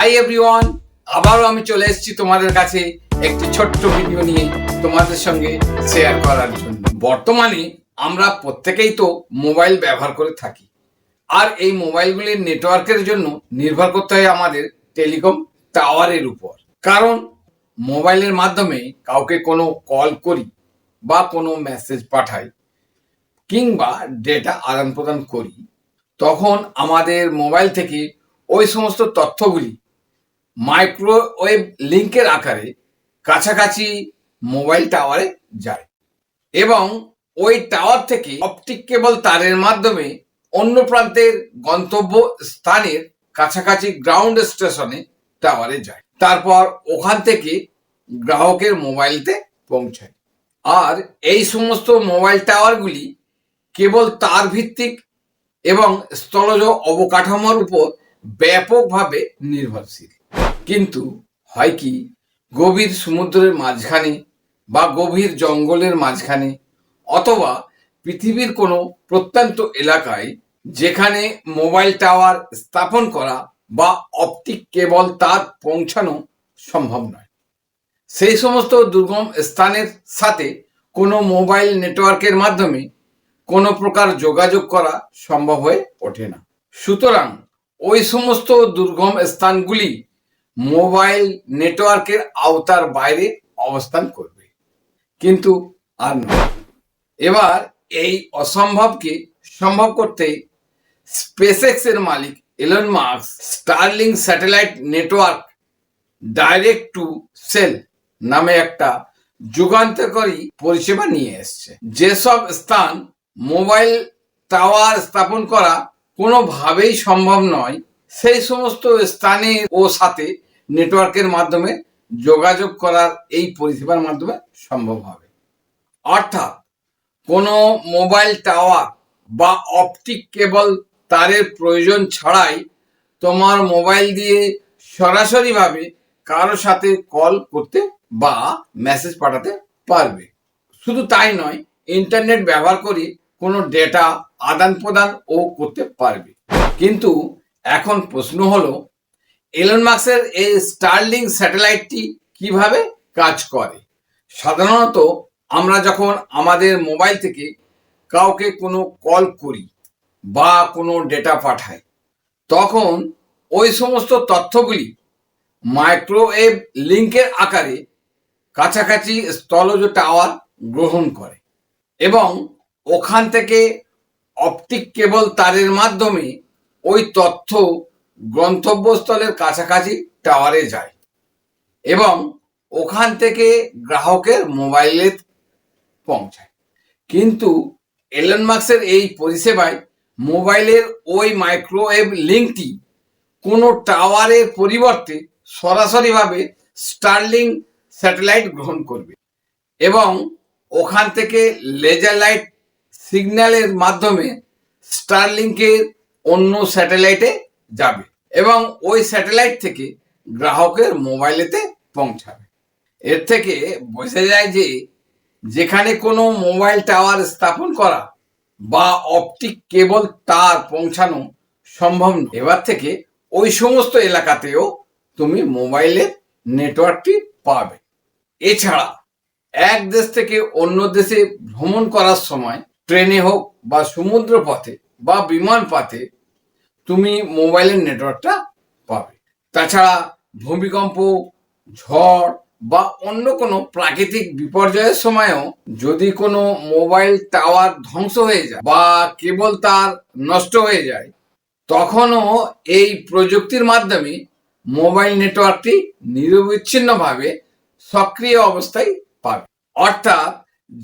Hi everyone, আবারও আমি চলে এসেছি তোমাদের কাছে একটি ছোট্ট ভিডিও নিয়ে তোমাদের সঙ্গে শেয়ার করার জন্য। বর্তমানে আমরা প্রত্যেকেই তো মোবাইল ব্যবহার করে থাকি, আর এই মোবাইলগুলির নেটওয়ার্কের জন্য নির্ভর করতে হয় আমাদের টেলিকম টাওয়ারের উপর। কারণ মোবাইলের মাধ্যমে কাউকে কোনো কল করি বা কোনো মেসেজ পাঠাই কিংবা ডেটা আদান প্রদান করি, তখন আমাদের মোবাইল থেকে ওই সমস্ত তথ্যগুলি মাইক্রোওয়েভ লিঙ্কের আকারে কাছাকাছি মোবাইল টাওয়ারে যায় এবং ওই টাওয়ার থেকে অপটিক কেবল তারের মাধ্যমে অন্য প্রান্তের গন্তব্য স্থানের কাছাকাছি গ্রাউন্ড স্টেশনে টাওয়ারে যায়। তারপর ওখান থেকে গ্রাহকের মোবাইলতে পৌঁছায়। আর এই সমস্ত মোবাইল টাওয়ারগুলি কেবল তার ভিত্তিক এবং স্থলজ অবকাঠামোর উপর ব্যাপকভাবে নির্ভরশীল। কিন্তু হয় কি, গভীর সমুদ্রের মাঝখানে বা গভীর জঙ্গলের মাঝখানে অথবা পৃথিবীর কোনো প্রত্যন্ত এলাকায় যেখানে মোবাইল টাওয়ার স্থাপন করা বা অপটিক কেবল তার পৌঁছানো সম্ভব নয়, সেই সমস্ত দুর্গম স্থানের সাথে কোনো মোবাইল নেটওয়ার্কের মাধ্যমে কোনো প্রকার যোগাযোগ করা সম্ভব হয়ে ওঠে না। সুতরাং ওই সমস্ত দুর্গম স্থানগুলি মোবাইল নেটওয়ার্কের আওতার বাইরে অবস্থান করবে, কিন্তু আর নয়। এবার এই অসম্ভবকে সম্ভব করতে স্পেসএক্স এর মালিক Elon Musk Starlink satellite network direct to cell নামে একটা যুগান্তকারী পরিষেবা নিয়ে এসছে। যেসব স্থান মোবাইল টাওয়ার স্থাপন করা কোনোভাবেই সম্ভব নয়, সেই সমস্ত স্থানে ও সাথে নেটওয়ার্কের মাধ্যমে যোগাযোগ করার এই পরিষেবার মাধ্যমে সম্ভব হবে। অর্থাৎ কোনো মোবাইল টাওয়ার বা অপটিক কেবল তারের প্রয়োজন ছাড়াই তোমার মোবাইল দিয়ে সরাসরিভাবে কারোর সাথে কল করতে বা মেসেজ পাঠাতে পারবে। শুধু তাই নয়, ইন্টারনেট ব্যবহার করে কোনো ডেটা আদান প্রদান ও করতে পারবে। কিন্তু এখন প্রশ্ন হলো, এলন মাস্কের এই স্টারলিংক স্যাটেলাইটটি কিভাবে কাজ করে? সাধারণত আমরা যখন আমাদের মোবাইল থেকে কাউকে কোনো কল করি বা কোনো ডেটা পাঠাই, তখন ওই সমস্ত তথ্যগুলি মাইক্রোওয়েভ লিঙ্কের আকারে কাছাকাছি স্থলজ টাওয়ার গ্রহণ করে এবং ওখান থেকে অপটিক কেবল তারের মাধ্যমে ওই তথ্য গন্তব্যস্থলের কাছাকাছি টাওয়ারে যায় এবং ওখান থেকে গ্রাহকের মোবাইলে পৌঁছায়। কিন্তু এলন মাস্কের এই পরিষেবায় মোবাইলের ওই মাইক্রোওয়েভ লিঙ্কটি কোনো টাওয়ারের পরিবর্তে সরাসরিভাবে স্টারলিংক স্যাটেলাইট গ্রহণ করবে এবং ওখান থেকে লেজার লাইট সিগন্যালের মাধ্যমে স্টারলিংকের অন্য স্যাটেলাইটে যাবে এবং ওই স্যাটেলাইট থেকে গ্রাহকের মোবাইলেতে পৌঁছাবে। এর থেকে বোঝা যায় যে যেখানে কোনো মোবাইল টাওয়ার স্থাপন করা বা অপটিক কেবল তার পৌঁছানো সম্ভব নয়, এবার থেকে ওই সমস্ত এলাকাতেও তুমি মোবাইলের নেটওয়ার্কটি পাবে। এছাড়া এক দেশ থেকে অন্য দেশে ভ্রমণ করার সময় ট্রেনে হোক বা সমুদ্র পথে বা বিমান পথে তুমি মোবাইলের নেটওয়ার্কটা পাবে। তাছাড়া ভূমিকম্প, ঝড় বা অন্য কোনো প্রাকৃতিক বিপর্যয়ের সময়ও যদি কোনো মোবাইল টাওয়ার ধ্বংস হয়ে যায় বা কেবল তার নষ্ট হয়ে যায়, তখনও এই প্রযুক্তির মাধ্যমে মোবাইল নেটওয়ার্কটি নিরবিচ্ছিন্নভাবে সক্রিয় অবস্থায় পাবে। অর্থাৎ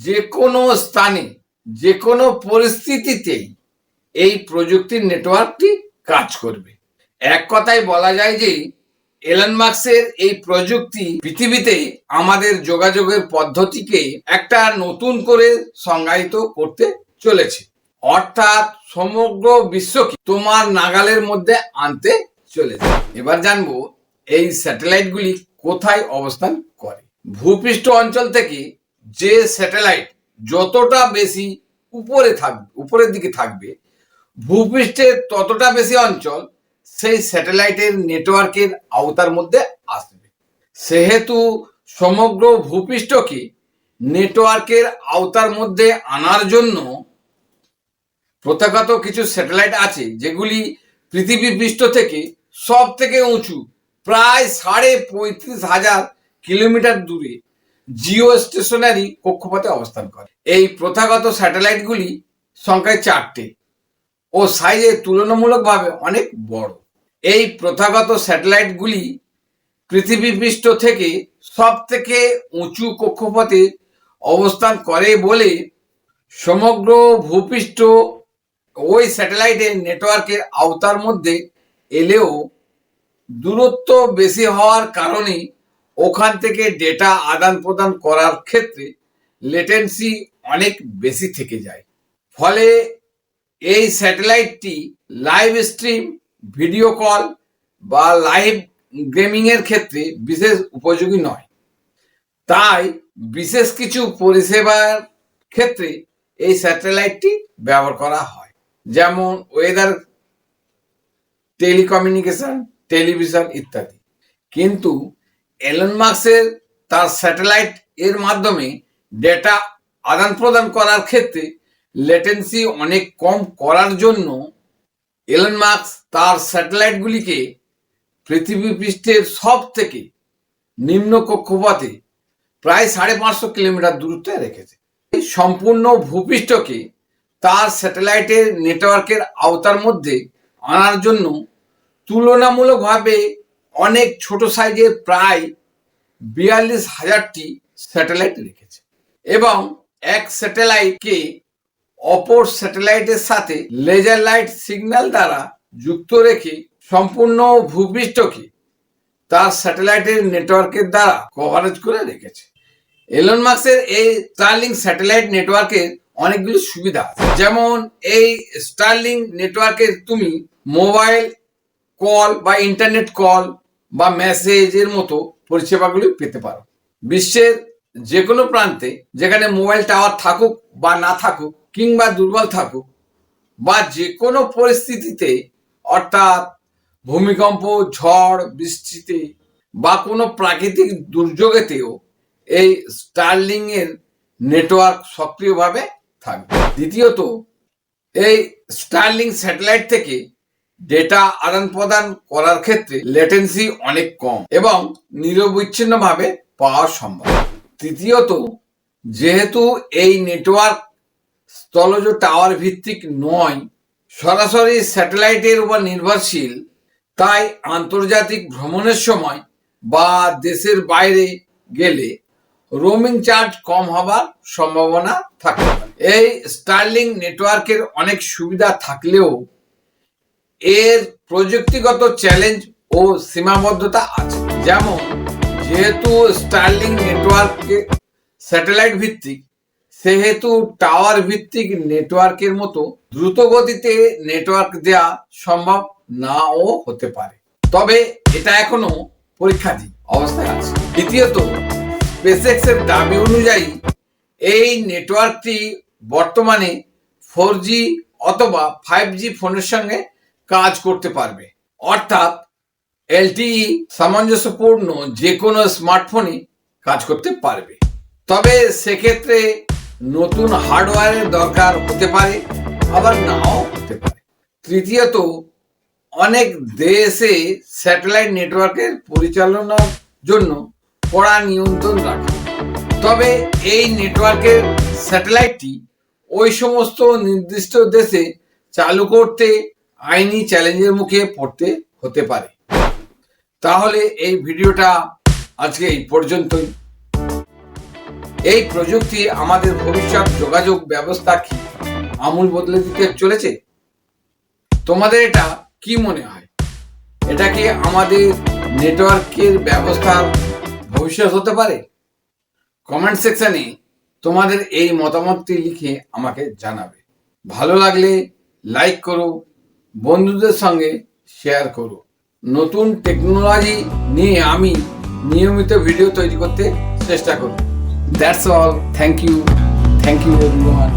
যে কোনো স্থানে যে কোনো পরিস্থিতিতেই এই প্রযুক্তির নেটওয়ার্কটি কাজ করবে। এক কথায় বলা যায় যে এলন মাস্কের এই প্রযুক্তি পৃথিবীতে আমাদের যোগাযোগের পদ্ধতিকে একটা নতুন করে সংজ্ঞায়িত করতে চলেছে। অর্থাৎ সমগ্র বিশ্বকে তোমার নাগালের মধ্যে আনতে চলেছে। এবার জানবো এই স্যাটেলাইটগুলি কোথায় অবস্থান করে। ভূপৃষ্ঠ অঞ্চল থেকে যে স্যাটেলাইট যতটা বেশি উপরের দিকে থাকবে, ভূপৃষ্ঠের ততটা বেশি অঞ্চল সেই স্যাটেলাইটের নেটওয়ার্কের আওতার মধ্যে আসবে। সেহেতু সমগ্র ভূপৃষ্ঠকে নেটওয়ার্কের আওতার মধ্যে আনার জন্য প্রথাগত কিছু স্যাটেলাইট আছে যেগুলি পৃথিবী পৃষ্ঠ থেকে সব থেকে উঁচু, প্রায় 35,500 কিলোমিটার দূরে জিও স্টেশনারি কক্ষপথে অবস্থান করে। এই প্রথাগত স্যাটেলাইটগুলি সংখ্যায় 4টে ও সাইজে তুলনামূলকভাবে অনেক বড়। এই প্রথাগত স্যাটেলাইটগুলি পৃথিবী পৃষ্ঠ থেকে সব থেকে উঁচু কক্ষপথে অবস্থান করে বলে সমগ্র ভূপৃষ্ঠ ওই স্যাটেলাইটের নেটওয়ার্কের আওতার মধ্যে এলেও দূরত্ব বেশি হওয়ার কারণে ওখান থেকে ডেটা আদান প্রদান করার ক্ষেত্রে লেটেন্সি অনেক বেশি থেকে যায়। ফলে এই স্যাটেলাইটটি লাইভ স্ট্রিম, ভিডিও কল বা লাইভ গেমিংয়ের ক্ষেত্রে বিশেষ উপযোগী নয়। তাই বিশেষ কিছু পরিষেবার ক্ষেত্রে এই স্যাটেলাইটটি ব্যবহার করা হয়, যেমন ওয়েদার, টেলিকমিউনিকেশন, টেলিভিশন ইত্যাদি। কিন্তু এলন মাস্কের তার স্যাটেলাইট এর মাধ্যমে ডেটা আদান প্রদান করার ক্ষেত্রে লেটেন্সি অনেক কম করার জন্য এলন মাস্ক তার স্যাটেলাইটগুলিকে পৃথিবী পৃষ্ঠের সব থেকে নিম্ন কক্ষপথে প্রায় 550 কিলোমিটার দূরত্বে রেখেছে। এই সম্পূর্ণ ভূপৃষ্ঠকে তার স্যাটেলাইটের নেটওয়ার্কের আওতার মধ্যে আনার জন্য তুলনামূলকভাবে অনেক ছোট সাইজের প্রায় 42,000টি স্যাটেলাইট রেখেছে এবং এক স্যাটেলাইটকে অপর স্যাটেলাইটের সাথে লেজার লাইট সিগন্যাল দ্বারা যুক্ত রেখে সম্পূর্ণ ভূপৃষ্ঠকে তার স্যাটেলাইটের নেটওয়ার্কের দ্বারা কভারেজ করে রেখেছে। এলন মাস্কের এই স্টারলিংক স্যাটেলাইট নেটওয়ার্কের অনেকগুলি সুবিধা আছে, যেমন এই স্টারলিংক নেটওয়ার্কের তুমি মোবাইল কল বা ইন্টারনেট কল বা মেসেজের মতো পরিষেবাগুলি পেতে পারো। বিশ্বের যে কোনো প্রান্তে, যেখানে মোবাইল টাওয়ার থাকুক বা না থাকুক কিংবা দুর্বল থাকুক, বা যে কোনো পরিস্থিতিতে, অর্থাৎ ভূমিকম্প, ঝড় বৃষ্টিতে বা কোনো প্রাকৃতিক দুর্যোগেতেও এই স্টারলিংকের নেটওয়ার্ক সক্রিয়ভাবে থাকবে। দ্বিতীয়ত, এই স্টারলিংক স্যাটেলাইট থেকে ডেটা আদান প্রদান করার ক্ষেত্রে লেটেন্সি অনেক কম এবং নিরবচ্ছিন্নভাবে পাওয়া সম্ভব। তৃতীয়ত, যেহেতু এই নেটওয়ার্ক স্থলজ টাওয়ার ভিত্তিক নয়, সরাসরি স্যাটেলাইটের উপর নির্ভরশীল, তাই আন্তর্জাতিক ভ্রমণের সময় বা দেশের বাইরে গেলে রোমিং চার্জ কম হবার সম্ভাবনা থাকে। এই স্টারলিংক নেটওয়ার্কের অনেক সুবিধা থাকলেও এর প্রযুক্তিগত চ্যালেঞ্জ ও সীমাবদ্ধতা আছে। যেমন, যেহেতু স্টারলিংক নেটওয়ার্ক স্যাটেলাইট ভিত্তিক, সেহেতু টাওয়ার ভিত্তিক নেটওয়ার্কের মতো দ্রুত গতিতে নেটওয়ার্ক দেওয়া সম্ভব নাও হতে পারে, তবে এটা এখনো পরীক্ষাধীন অবস্থায় আছে। দ্বিতীয়ত, স্পেসএক্স এর দাবি অনুযায়ী এই নেটওয়ার্কটি বর্তমানে 4G অথবা 5G ফোনের সঙ্গে কাজ করতে পারবে, অর্থাৎ LTE সামঞ্জস্যপূর্ণ যে কোনো স্মার্টফোনে কাজ করতে পারবে। তবে সেক্ষেত্রে নতুন হার্ডওয়্যারের দরকার হতে পারে, আবার নাও হতে পারে। তৃতীয়ত, অনেক দেশে স্যাটেলাইট নেটওয়ার্কের পরিচালনার জন্য কড়া নিয়ন্ত্রণ রাখে, তবে এই নেটওয়ার্কের স্যাটেলাইটটি ওই সমস্ত নির্দিষ্ট দেশে চালু করতে আইনি চ্যালেঞ্জের মুখে পড়তে হতে পারে। তাহলে এই ভিডিওটা আজকে এই পর্যন্তই। এই প্রযুক্তি আমাদের ভবিষ্যৎ যোগাযোগ ব্যবস্থা কি আমূল বদলে দিতে চলেছে? তোমাদের এটা কি মনে হয়? এটা কি আমাদের নেটওয়ার্কের ব্যবস্থার ভবিষ্যৎ হতে পারে? কমেন্ট সেকশনে তোমাদের এই মতামতটি লিখে আমাকে জানাবে। ভালো লাগলে লাইক করো, বন্ধুদের সঙ্গে শেয়ার করো। নতুন টেকনোলজি নিয়ে আমি নিয়মিত ভিডিও তৈরি করতে চেষ্টা করব। That's all. Thank you everyone.